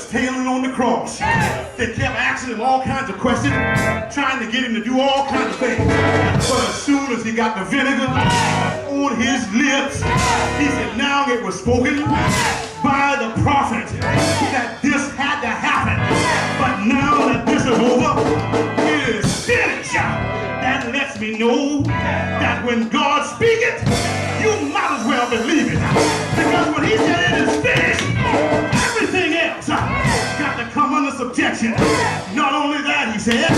was tailing on the cross. They kept asking him all kinds of questions, trying to get him to do all kinds of things. But as soon as he got the vinegar on his lips, he said, now it was spoken by the prophet that this had to happen. But now that this is over, it is finished. That lets me know that when God speaks it, you might as well believe it. Because when he said it is finished, everything else got to come under subjection. Not only that, he said,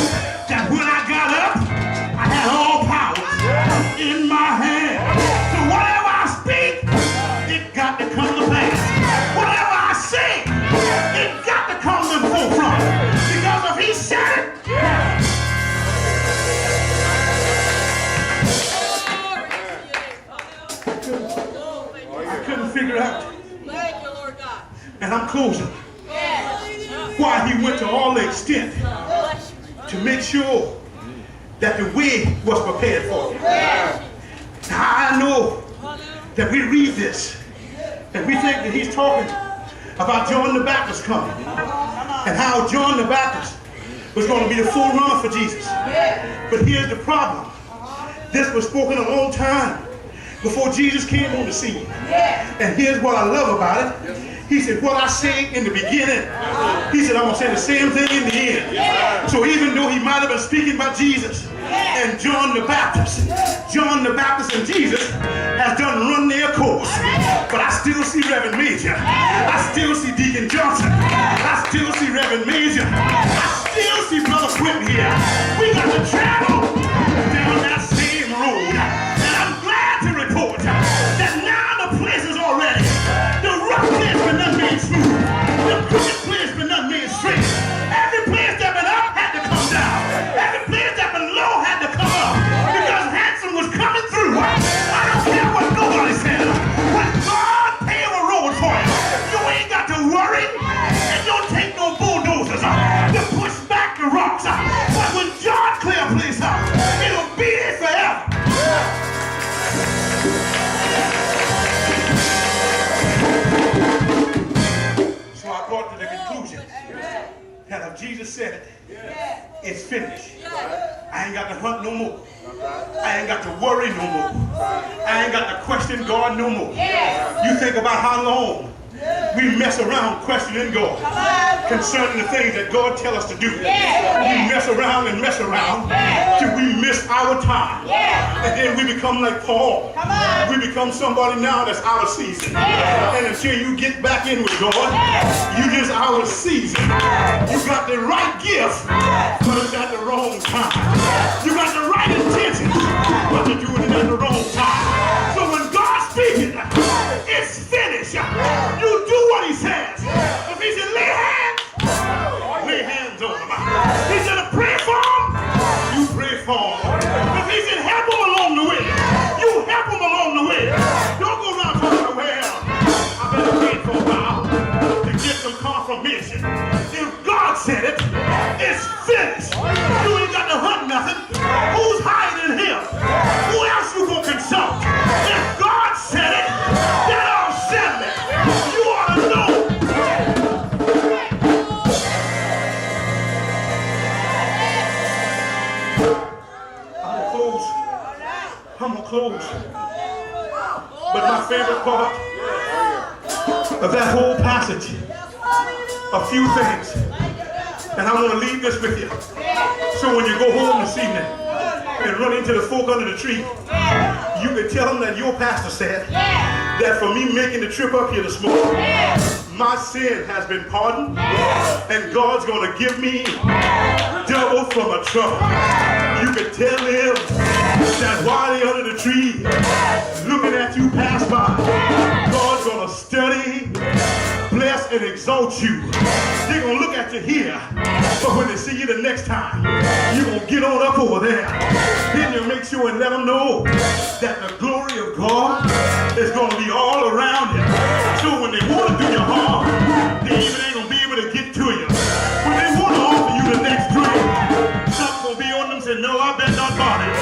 that when I got up, I had all power in my hand. So whatever I speak, it got to come to pass. Whatever I say, it got to come to the forefront. Because if he said it, I couldn't figure out. And I'm closing. Why he went to all the extent to make sure that the way was prepared for him. Now I know that we read this and we think that he's talking about John the Baptist coming and how John the Baptist was going to be the forerunner for Jesus. But here's the problem. This was spoken a long time before Jesus came on the scene. And here's what I love about it. He said, what I say in the beginning, he said, I'm going to say the same thing in the end. So even though he might have been speaking about Jesus and John the Baptist and Jesus has done run their course. But I still see Reverend Major. I still see Deacon Johnson. I still see Reverend Major. I still see Brother Quentin here. We got to travel down that same road. And I'm glad to report that now the place is all ready. The rough place been done made smooth. The crooked place been done made straight. Every place that been up had to come down. Every place that been low had to come up. Because Hanson was coming through. I don't care what nobody said. When God pave a road for you, you ain't got to worry and don't take no bulldozers to push back the rocks. But when God clear a place out, it'll be there forever. So I brought to the conclusion that if Jesus said it, it's finished. I ain't got to hunt no more. I ain't got to worry no more. I ain't got to question God no more. You think about how long we mess around questioning God concerning the things that God tells us to do. We mess around till we miss our time. And then we become like Paul. We become somebody now that's out of season. And until you get back in with God, you just out of season. You got the right gift, but it's at the wrong time. You got the right intentions, but you're doing it at the wrong time. So when God's speaking, it's finished. You do what he says. If he said lay hands on him. He said to pray for him, you pray for him. If he said help him along the way, you help him along the way. Don't go around talking, well, I better wait for a while to get some confirmation. If God said it, it's finished. You ain't got to hunt nothing. Who's higher than him? Who else you gonna consult? If God said it, then I'll settle it. You ought to know. I'm gonna close. But my favorite part of that whole passage, a few things. And I want to leave this with you. So when you go home this evening and run into the folk under the tree, you can tell them that your pastor said that for me making the trip up here this morning, my sin has been pardoned and God's going to give me double for my trouble. You can tell them that while they're under the tree looking at you pass by, God's going to study, bless, and exalt you. They're going to look at you here, but when they see you the next time, you're going to get on up over there. Then you make sure and let them know that the glory of God is going to be all around you. So when they want to do you harm, they even ain't going to be able to get to you. When they want to offer you the next drink, something going to be on them and say, no, I bet not bother you.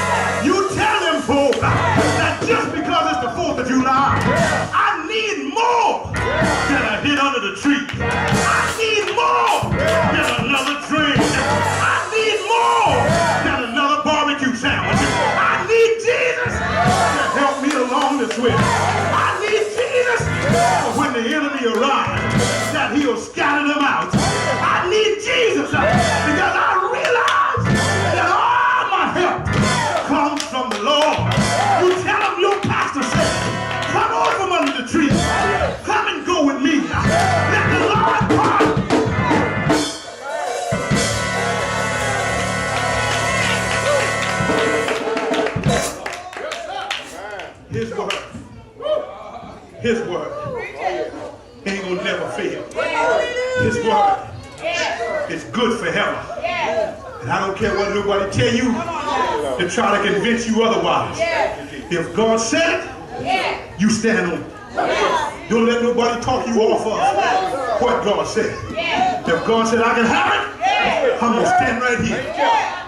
You tell them folks that just because it's the 4th of July, I need more than a hit under the tree. I need more His word is good forever. And I don't care what nobody tell you to try to convince you otherwise. If God said it, you stand on it. Don't let nobody talk you off of what God said. If God said I can have it, I'm going to stand right here.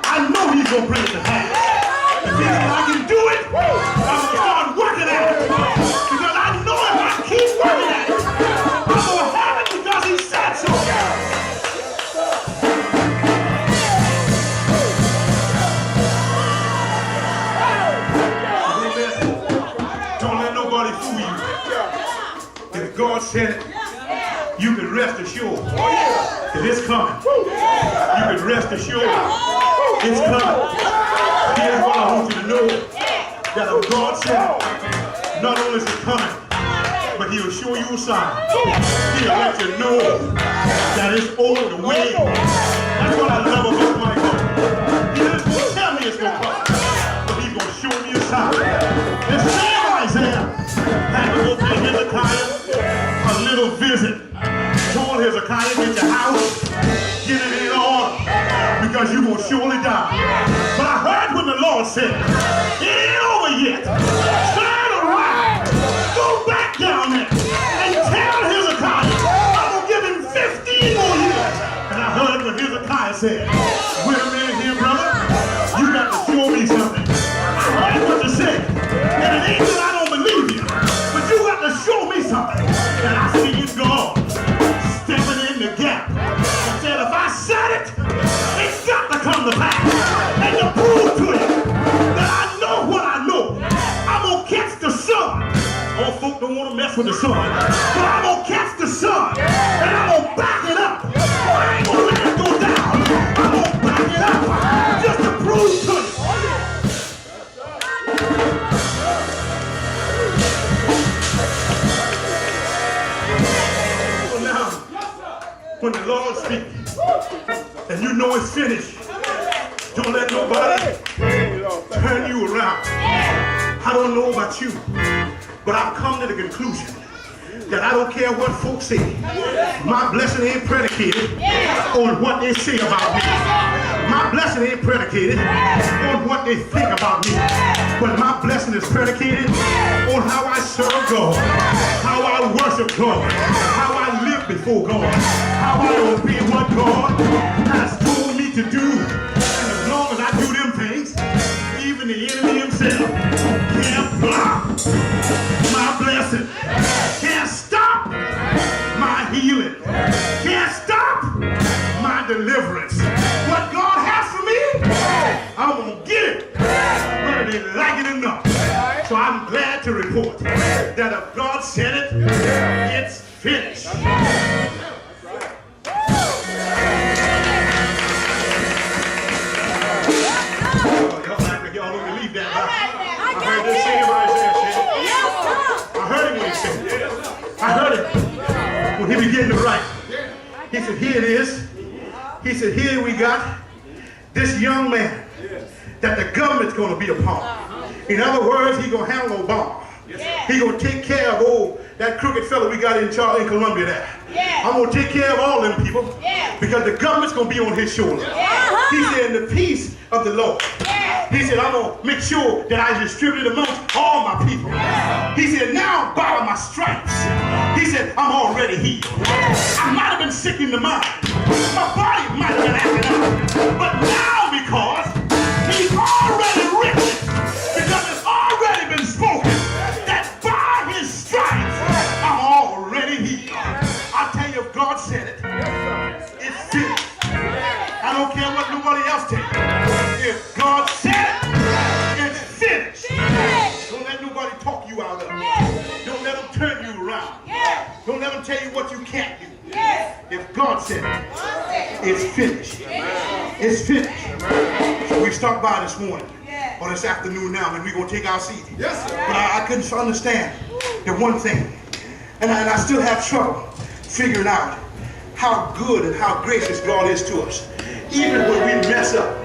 I know he's going to bring it to pass. If he said I can do it, I'm going to start working at it. Because I know if I keep working at it, I'm going to have it because he said so. Don't let nobody fool you. If God said it, you can rest assured that it's coming. You can rest assured it's coming. Here's what I want you to know, that if God said it, not only is it coming, but he'll show you a sign. He'll let you know that it's on the way. That's what I love about my God. He doesn't want to tell me it's going to come, but he's going to show me a sign. The same Isaiah had to go pay Hezekiah a little visit. Told Hezekiah, get your house, get it in order, because you're going to surely die. But I heard when the Lord said, it ain't over yet. Turn around. Go back down there and tell Hezekiah, I'm going to give him 15 more years. And I heard what Hezekiah said. Wait a minute here, brother. You got to show me something. I heard what you said. And it ain't that I don't believe you, but you got to show me something. And I see you God stepping in the gap. I said, if I said it, it's got to come to pass. And to prove to you that I know what I know, I'm going to catch the sun. All folk don't want to mess with the sun. But I'm going to catch the sun. And I'm going to back it up. I ain't going to let it go down. I'm going to back it up just to prove to you. So now, when the Lord speaks, and you know it's finished, don't let nobody turn you around. I don't know about you, but I've come to the conclusion that I don't care what folks say. My blessing ain't predicated on what they say about me. My blessing ain't predicated on what they think about me. But my blessing is predicated on how I serve God, how I worship God, how I live before God, how I obey what God has told me to do. And as long as I do them things, even the enemy himself can't block my blessing, can't stop my healing, can't stop my deliverance. What God has for me, I'm going to get it, whether they like it or not. So I'm glad to report that if God said it, it's finished. Oh, y'all act like y'all don't believe that. I heard this same Isaiah say it. I heard him when he said it. I heard it when he began to write. He said, here it is. He said, here we got this young man that the government's going to be upon. In other words, he's going to handle Obama. He's going to take care of that crooked fellow we got in Columbia there. I'm going to take care of all them people because the government's going to be on his shoulder. He said, in the peace of the Lord. He said, I'm going to make sure that I distribute it amongst all my people. He said, now by my stripes, he said, I'm already healed. I might have been sick in the mind. My body might have been acting up. But now because he's already written, because it's already been spoken, that by his stripes, I'm already healed. I tell you, if God said it, it's finished. I don't care what nobody else tells you. If God said it, it's finished. Don't let nobody talk you out of it. Don't let them turn you around. Don't let them tell you what you can't do. If God said it, it's finished. It's finished. So we stopped by this morning, or this afternoon now, and we're going to take our seat. Yes, sir. But I couldn't understand the one thing, and I still have trouble figuring out how good and how gracious God is to us. Even when we mess up,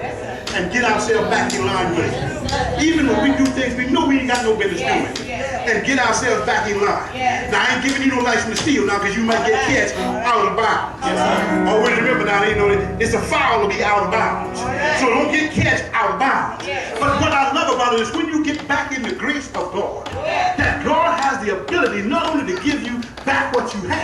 and get ourselves back in line with it. Even when we do things we know we ain't got no business doing, and get ourselves back in line. Now, I ain't giving you no license to steal now, because you might get catch out of bounds. Always remember now, you know, it's a foul to be out of bounds. So don't get catch out of bounds. But what I love about it is when you get back in the grace of God, that God has the ability not only to give you back what you have,